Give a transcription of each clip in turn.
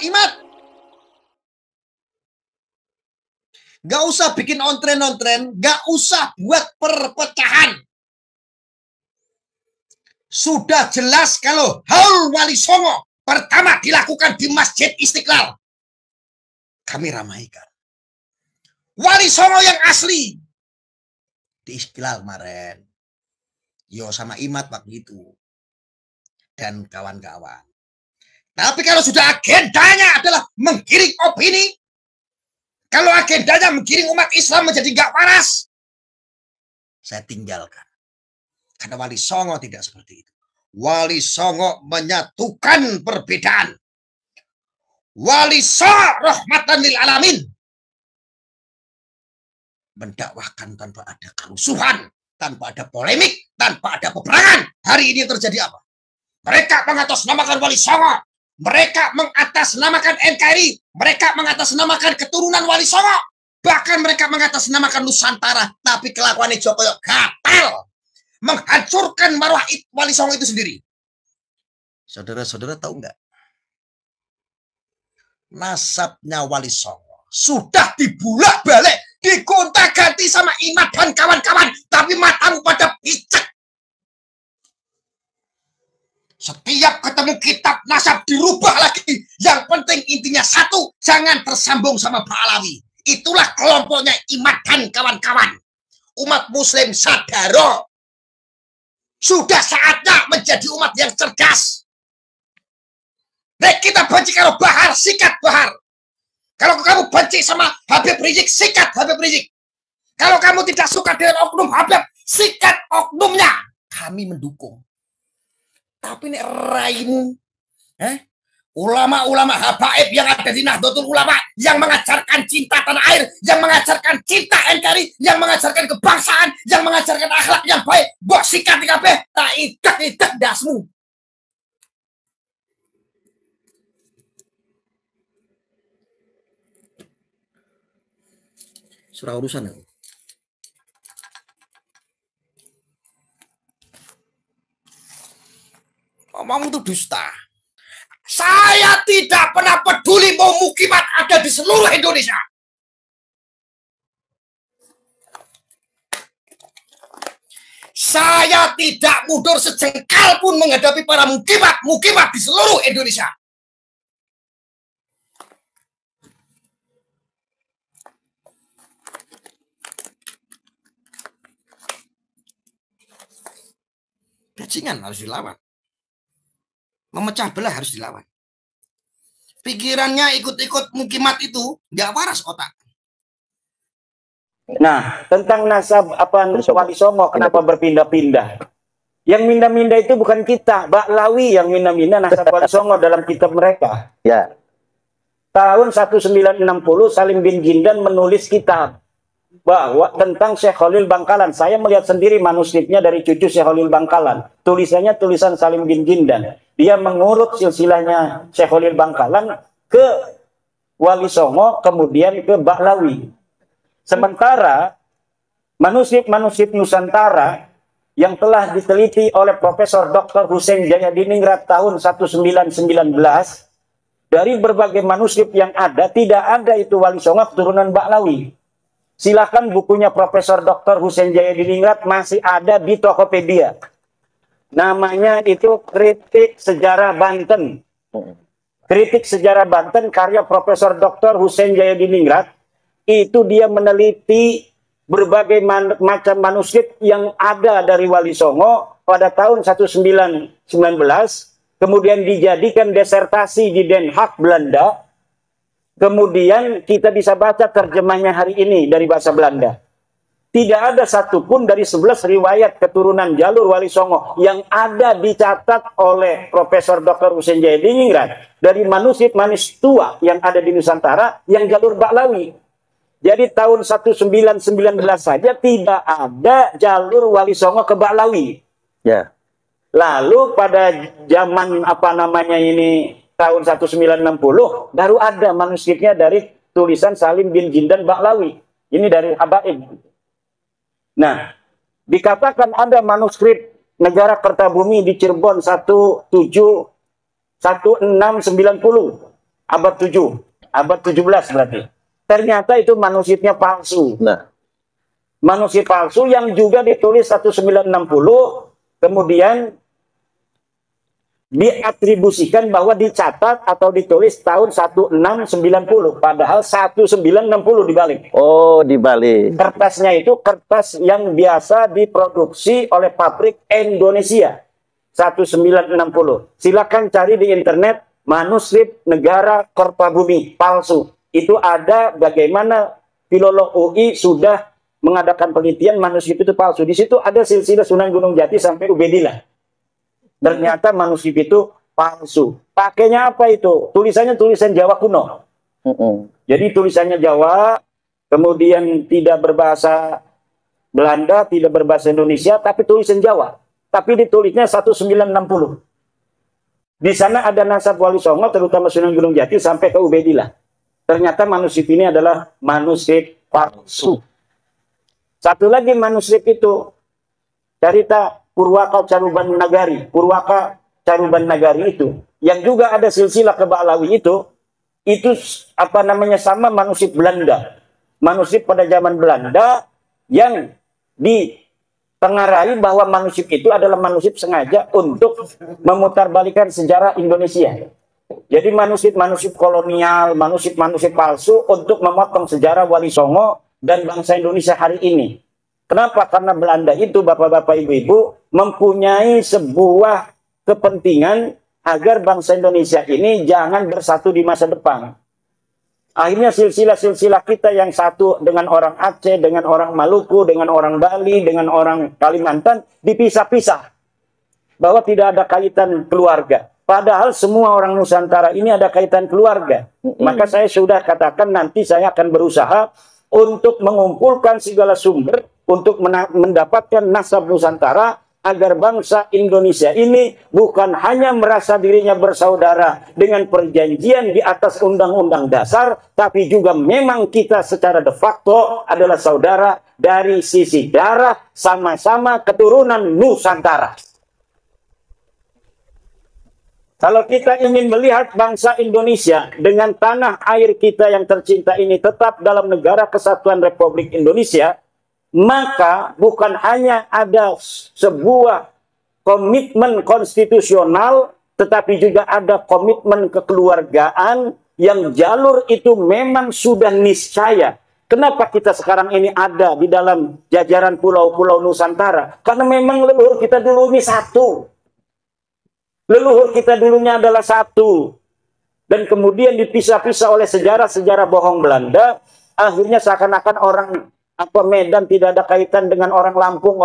Imat. Gak usah bikin ontren-ontren, gak usah buat perpecahan. Sudah jelas kalau haul Wali Songo pertama dilakukan di Masjid Istiqlal. Kami ramaikan. Wali Songo yang asli di Istiqlal kemarin. Yo sama Imat waktu itu. Dan kawan-kawan. Tapi kalau sudah agendanya adalah menggiring opini, kalau agendanya menggiring umat Islam menjadi gak waras, saya tinggalkan. Karena Wali Songo tidak seperti itu. Wali Songo menyatukan perbedaan. Wali Songo rahmatan lil alamin. Mendakwahkan tanpa ada kerusuhan, tanpa ada polemik, tanpa ada peperangan. Hari ini terjadi apa? Mereka mengatasnamakan Wali Songo. Mereka mengatasnamakan NKRI. Mereka mengatasnamakan keturunan Wali Songo. Bahkan mereka mengatasnamakan Nusantara. Tapi kelakuannya Jokowi gatal. Menghancurkan marwah Wali Songo itu sendiri. Saudara-saudara tahu nggak? Nasabnya Wali Songo sudah dibulak-balik, digonta-ganti sama Imat dan kawan-kawan. Tapi matamu pada picek. Setiap ketemu kitab nasab dirubah lagi. Yang penting intinya satu, jangan tersambung sama Pahlawi. Itulah kelompoknya Imat dan kawan-kawan. Umat Muslim sadaro. Sudah saatnya menjadi umat yang cerdas. Nek kita benci kalau Bahar, sikat Bahar. Kalau kamu benci sama Habib Rizik, sikat Habib Rizik. Kalau kamu tidak suka dengan oknum Habib, sikat oknumnya. Kami mendukung. Tapi nek raimu, ulama-ulama habaib yang ada di Nahdlatul Ulama, yang mengajarkan cinta tanah air, yang mengajarkan cinta NKRI, yang mengajarkan kebangsaan, yang mengajarkan akhlak yang baik, bok sikat kabeh, tak idak dasmu. Surah urusan aku. Ngomong itu dusta. Saya tidak pernah peduli mau mukimat ada di seluruh Indonesia. Saya tidak mundur sejengkal pun menghadapi para mukimat di seluruh Indonesia. Bajingan harus dilawan. Memecah belah harus dilawan. Pikirannya ikut-ikut mukimat itu nggak waras otak. Nah, tentang nasab Wali Songo kenapa berpindah-pindah? Yang mindah-mindah itu bukan kita, Baklawi yang mindah-mindah nasab Wali Songo dalam kitab mereka. Ya. Tahun 1960 Salim bin Gindan menulis kitab bahwa tentang Syekh Khalil Bangkalan. Saya melihat sendiri manuskripnya dari cucu Syekh Khalil Bangkalan. Tulisannya tulisan Salim bin Gindan. Dia mengurut silsilahnya Syekh Khalil Bangkalan ke Wali Songo, kemudian ke Baklawi. Sementara manuskrip-manuskrip Nusantara yang telah diteliti oleh Profesor Dr. Hussein Jayadiningrat tahun 1919, dari berbagai manuskrip yang ada, tidak ada itu Wali Songo keturunan Baklawi. Silakan bukunya Profesor Dr. Hussein Jayadiningrat masih ada di Tokopedia. Namanya itu Kritik Sejarah Banten. Kritik Sejarah Banten karya Profesor Dr. Hussein Jayadiningrat. Itu dia meneliti berbagai macam manuskrip yang ada dari Wali Songo pada tahun 1919. Kemudian dijadikan desertasi di Den Haag, Belanda. Kemudian kita bisa baca terjemahnya hari ini dari bahasa Belanda. Tidak ada satupun dari 11 riwayat keturunan jalur Wali Songo yang ada dicatat oleh Profesor Dr. Hussein Jayadiningrat dari manuskrip-manuskrip tua yang ada di Nusantara yang jalur Baklawi. Jadi tahun 1919 saja tidak ada jalur Wali Songo ke Baklawi. Ya. Lalu pada zaman tahun 1960 baru ada manuskripnya dari tulisan Salim bin Gindan Baklawi. Ini dari Habaib. Nah, dikatakan ada manuskrip Negara Kertabumi di Cirebon 1690. abad 7, abad 17 berarti. Ternyata itu manuskripnya palsu. Nah, Manuskrip palsu yang juga ditulis 1960, kemudian diatribusikan bahwa dicatat atau ditulis tahun 1690, padahal 1960 dibalik. oh dibalik. Kertasnya itu kertas yang biasa diproduksi oleh pabrik Indonesia 1960. Silakan cari di internet manuskrip negara Kertabumi palsu. Itu ada bagaimana filolog UI sudah mengadakan penelitian manuskrip itu palsu. Di situ ada silsilah Sunan Gunung Jati sampai Ubedillah. Ternyata manuskrip itu palsu. Pakainya apa itu? Tulisannya tulisan Jawa kuno. Jadi tulisannya Jawa, kemudian tidak berbahasa Belanda, tidak berbahasa Indonesia, tapi tulisan Jawa. Tapi ditulisnya 1960. Di sana ada nasab Wali Songo, terutama Sunan Gunung Jati sampai ke Ubedillah. Ternyata manuskrip ini adalah manuskrip palsu. Satu lagi manuskrip itu, cerita Purwaka Caruban Nagari. Purwaka Caruban Nagari itu, yang juga ada silsilah ke Ba'lawi itu apa namanya sama manuskrip Belanda. Manuskrip pada zaman Belanda yang ditengarai bahwa manuskrip itu adalah manuskrip sengaja untuk memutarbalikkan sejarah Indonesia. Jadi manuskrip-manuskrip kolonial, manuskrip-manuskrip palsu untuk memotong sejarah Wali Songo dan bangsa Indonesia hari ini. Kenapa? Karena Belanda itu, bapak-bapak, ibu-ibu, mempunyai sebuah kepentingan agar bangsa Indonesia ini jangan bersatu di masa depan. Akhirnya silsilah-silsilah kita yang satu dengan orang Aceh, dengan orang Maluku, dengan orang Bali, dengan orang Kalimantan, dipisah-pisah. Bahwa tidak ada kaitan keluarga. Padahal semua orang Nusantara ini ada kaitan keluarga. Maka saya sudah katakan nanti saya akan berusaha untuk mengumpulkan segala sumber untuk mendapatkan nasab Nusantara agar bangsa Indonesia ini bukan hanya merasa dirinya bersaudara dengan perjanjian di atas undang-undang dasar, tapi juga memang kita secara de facto adalah saudara dari sisi darah, sama-sama keturunan Nusantara. Kalau kita ingin melihat bangsa Indonesia dengan tanah air kita yang tercinta ini tetap dalam negara kesatuan Republik Indonesia, maka bukan hanya ada sebuah komitmen konstitusional, tetapi juga ada komitmen kekeluargaan yang jalur itu memang sudah niscaya. Kenapa kita sekarang ini ada di dalam jajaran pulau-pulau Nusantara? Karena memang leluhur kita dulu ini satu. Leluhur kita dulunya adalah satu. Dan kemudian dipisah-pisah oleh sejarah-sejarah bohong Belanda. Akhirnya seakan-akan orang Medan tidak ada kaitan dengan orang Lampung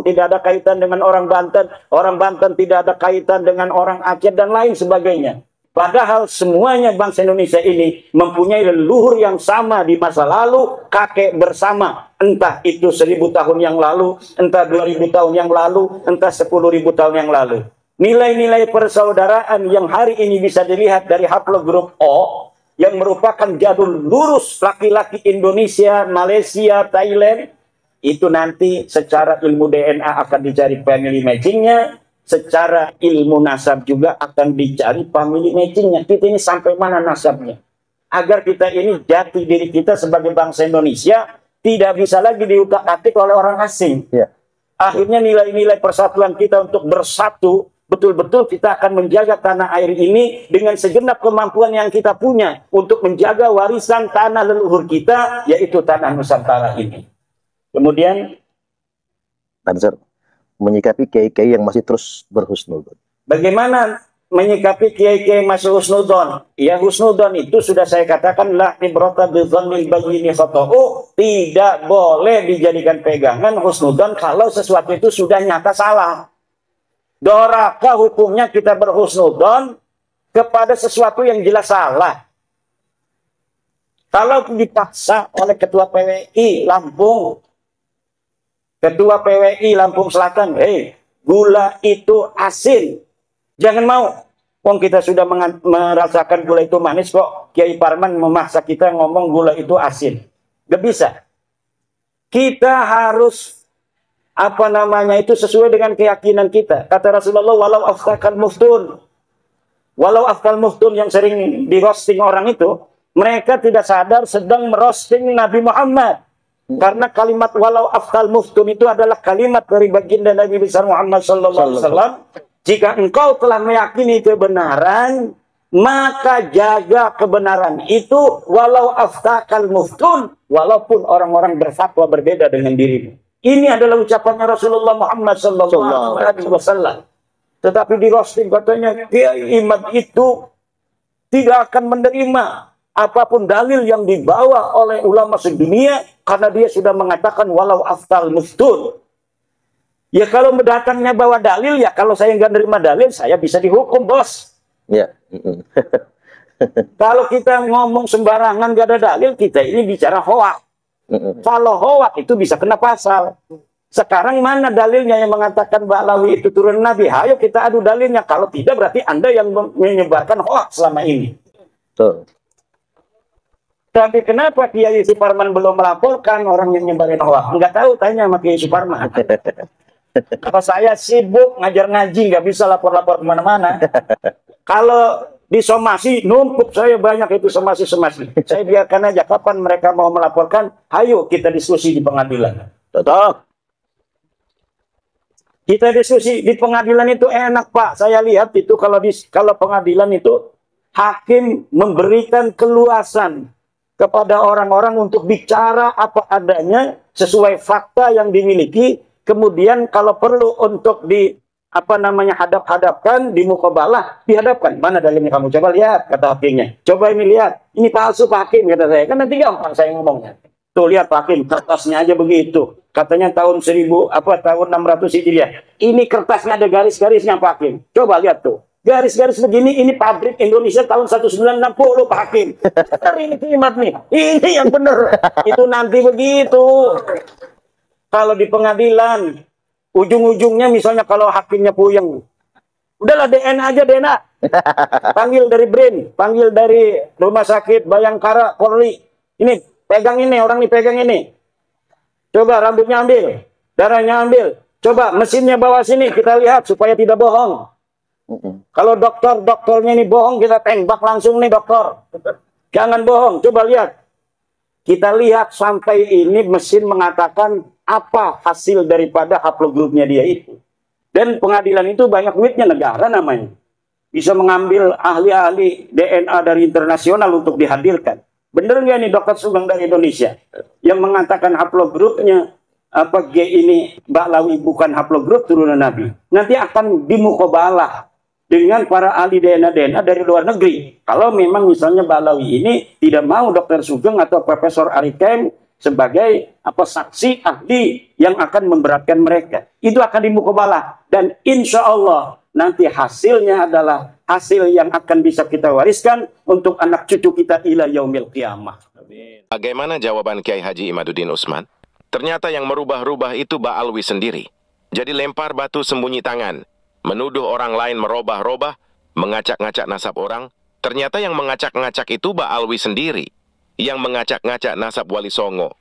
tidak ada kaitan dengan orang Banten tidak ada kaitan dengan orang Aceh, dan lain sebagainya. Padahal semuanya bangsa Indonesia ini mempunyai leluhur yang sama di masa lalu, kakek bersama. Entah itu 1000 tahun yang lalu, entah 2000 tahun yang lalu, entah 10.000 tahun yang lalu. Nilai-nilai persaudaraan yang hari ini bisa dilihat dari haplogrup O, yang merupakan jadul lurus laki-laki Indonesia, Malaysia, Thailand, itu nanti secara ilmu DNA akan dicari family matchingnya, secara ilmu nasab juga akan dicari family matchingnya. Kita ini sampai mana nasabnya? Agar kita ini jati diri kita sebagai bangsa Indonesia tidak bisa lagi diutak-atik oleh orang asing. Ya. Akhirnya nilai-nilai persatuan kita untuk bersatu, betul-betul kita akan menjaga tanah air ini dengan segenap kemampuan yang kita punya untuk menjaga warisan tanah leluhur kita, yaitu tanah Nusantara ini. Kemudian, Ansar, menyikapi kiai-kiai yang masih terus berhusnudon. Bagaimana menyikapi kiai-kiai masih husnudon? Ya, husnudon itu sudah saya katakan lah ibrata bidzannil bayyini khata'u, tidak boleh dijadikan pegangan husnudon kalau sesuatu itu sudah nyata salah. Doraka hukumnya kita berhusnudon kepada sesuatu yang jelas salah. Kalau dipaksa oleh Ketua PWI Lampung, Ketua PWI Lampung Selatan, gula itu asin, jangan mau. Wong kita sudah merasakan gula itu manis kok. Kiai Parman memaksa kita ngomong gula itu asin. Gak bisa. Kita harus itu sesuai dengan keyakinan kita. Kata Rasulullah, walau aftakan muftun. Walau afkal muftun yang sering di roasting orang itu, mereka tidak sadar sedang merosting Nabi Muhammad. Karena kalimat walau afkal muftun itu adalah kalimat dari baginda Nabi besar Muhammad sallallahu alaihi wasallam. Jika engkau telah meyakini kebenaran, maka jaga kebenaran itu walau aftakal muftun, walaupun orang-orang berfatwa berbeda dengan dirimu. Ini adalah ucapannya Rasulullah Muhammad sallallahu alaihi wasallam. Tetapi di roasting katanya Kiai Imad itu tidak akan menerima apapun dalil yang dibawa oleh ulama sedunia karena dia sudah mengatakan walau aftal muftun. Ya kalau mendatangnya bawa dalil, ya kalau saya nggak nerima dalil, saya bisa dihukum, bos. Ya. Kalau kita ngomong sembarangan nggak ada dalil, kita ini bicara hoak. Kalau hoak itu bisa kena pasal. Sekarang mana dalilnya yang mengatakan Ba'lawi itu turun Nabi? Ayo kita adu dalilnya. Kalau tidak berarti Anda yang menyebarkan hoak selama ini. Tuh. Tapi kenapa Kiai Suparman belum melaporkan orang yang nyebarin hoak? Nggak tahu, tanya sama Kiai Suparman. Kalau saya sibuk ngajar ngaji, nggak bisa lapor-lapor kemana-mana. Kalau di somasi, numpuk saya banyak itu somasi-somasi. Saya biarkan aja, kapan mereka mau melaporkan, ayo kita diskusi di pengadilan. Tetap. Kita diskusi di pengadilan itu enak, Pak. Saya lihat itu kalau pengadilan itu, hakim memberikan keluasan kepada orang-orang untuk bicara apa adanya sesuai fakta yang dimiliki. Kemudian kalau perlu untuk hadap-hadapkan di muqabalah, dihadapkan. Mana dalilnya kamu? Coba lihat, kata hakimnya. Coba ini lihat. Ini palsu Pak Hakim, kata saya. Kan nanti gampang saya ngomongnya. Tuh lihat Pak Hakim, kertasnya aja begitu. Katanya tahun 600 Hijriah. Ini kertasnya ada garis-garisnya Pak Hakim. Coba lihat tuh. Garis-garis begini, ini pabrik Indonesia tahun 1960 Pak Hakim. Ini kimat nih. Ini yang benar. Itu nanti begitu. Kalau di pengadilan, ujung-ujungnya misalnya kalau hakimnya puyeng, udahlah DNA aja DNA. Panggil dari BRIN, panggil dari Rumah Sakit Bayangkara, Polri. Ini, pegang ini, orang nih pegang ini. Coba rambutnya ambil, darahnya ambil. Coba mesinnya bawa sini, kita lihat supaya tidak bohong. Kalau dokternya ini bohong, kita tembak langsung nih dokter. Jangan bohong, coba lihat. Kita lihat sampai ini mesin mengatakan apa hasil daripada haplogrupnya dia itu. Dan pengadilan itu banyak duitnya, negara namanya. Bisa mengambil ahli-ahli DNA dari internasional untuk dihadirkan. Bener nggak nih dokter Sugeng dari Indonesia yang mengatakan haplogrupnya G ini Ba'lawi bukan haplogrup turunan Nabi? Nanti akan dimuqabalah dengan para ahli DNA dari luar negeri. Kalau memang misalnya Ba'lawi ini tidak mau Dr. Sugeng atau Profesor Arikem sebagai saksi ahli yang akan memberatkan mereka, itu akan dimuqabalah. Dan insya Allah nanti hasilnya adalah hasil yang akan bisa kita wariskan untuk anak cucu kita ila yaumil qiyamah. Bagaimana jawaban Kiai Haji Imaduddin Usman? Ternyata yang merubah-rubah itu Ba'alwi sendiri. Jadi lempar batu sembunyi tangan, menuduh orang lain merubah-rubah, mengacak-ngacak nasab orang. Ternyata yang mengacak-ngacak itu Ba'alwi sendiri, yang mengacak-ngacak nasab Wali Songo.